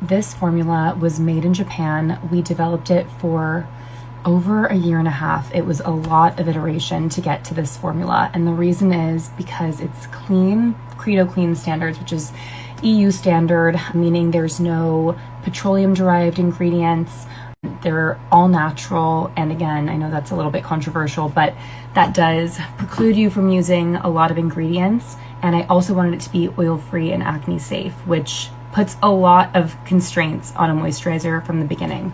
This formula was made in Japan. We developed it for over a year and a half. It was a lot of iteration to get to this formula, and the reason is because it's clean, Credo Clean standards, which is EU standard, meaning there's no petroleum derived ingredients. They're all natural, and again, I know that's a little bit controversial, but that does preclude you from using a lot of ingredients. And I also wanted it to be oil-free and acne safe, which puts a lot of constraints on a moisturizer from the beginning.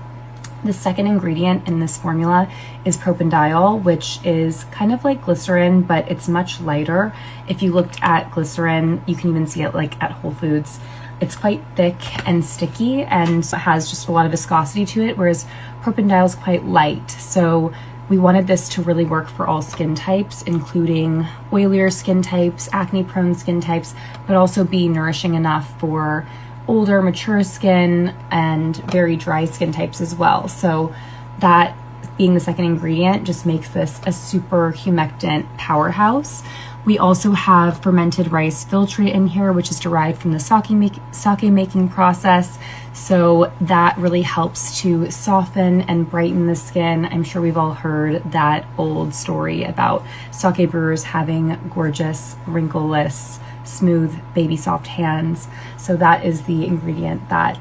The second ingredient in this formula is propanediol, which is kind of like glycerin, but it's much lighter. If you looked at glycerin, you can even see it like at Whole Foods. It's quite thick and sticky and has just a lot of viscosity to it, whereas propanediol is quite light. So we wanted this to really work for all skin types, including oilier skin types, acne-prone skin types, but also be nourishing enough for older, mature skin and very dry skin types as well. So that being the second ingredient just makes this a super humectant powerhouse. We also have fermented rice filtrate in here, which is derived from the sake making process. So that really helps to soften and brighten the skin. I'm sure we've all heard that old story about sake brewers having gorgeous, wrinkleless, smooth, baby soft hands. So that is the ingredient that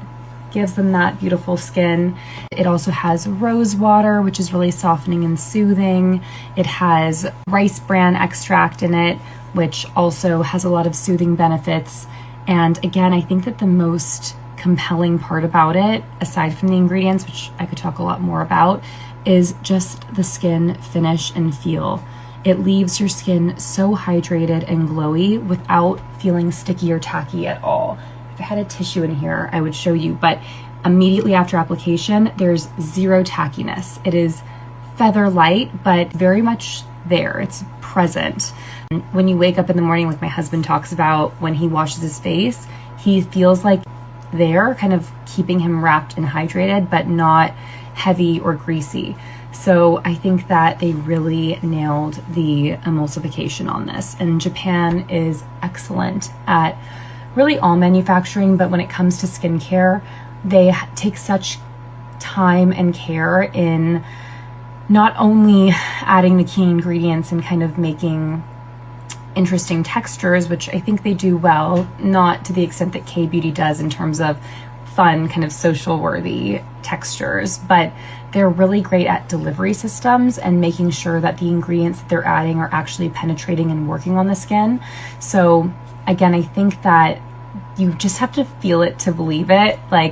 gives them that beautiful skin. It also has rose water, which is really softening and soothing. It has rice bran extract in it, which also has a lot of soothing benefits. And again, I think that the most compelling part about it, aside from the ingredients, which I could talk a lot more about, is just the skin finish and feel. It leaves your skin so hydrated and glowy without feeling sticky or tacky at all. If I had a tissue in here, I would show you, but immediately after application, there's zero tackiness. It is feather light, but very much there. It's present. When you wake up in the morning, like my husband talks about when he washes his face, he feels like they're kind of keeping him wrapped and hydrated, but not heavy or greasy. So I think that they really nailed the emulsification on this. And Japan is excellent at really all manufacturing, but when it comes to skincare, they take such time and care in not only adding the key ingredients and kind of making interesting textures, which I think they do well, not to the extent that K-Beauty does in terms of fun, kind of social worthy textures, but they're really great at delivery systems and making sure that the ingredients that they're adding are actually penetrating and working on the skin. So again, I think that you just have to feel it to believe it. Like,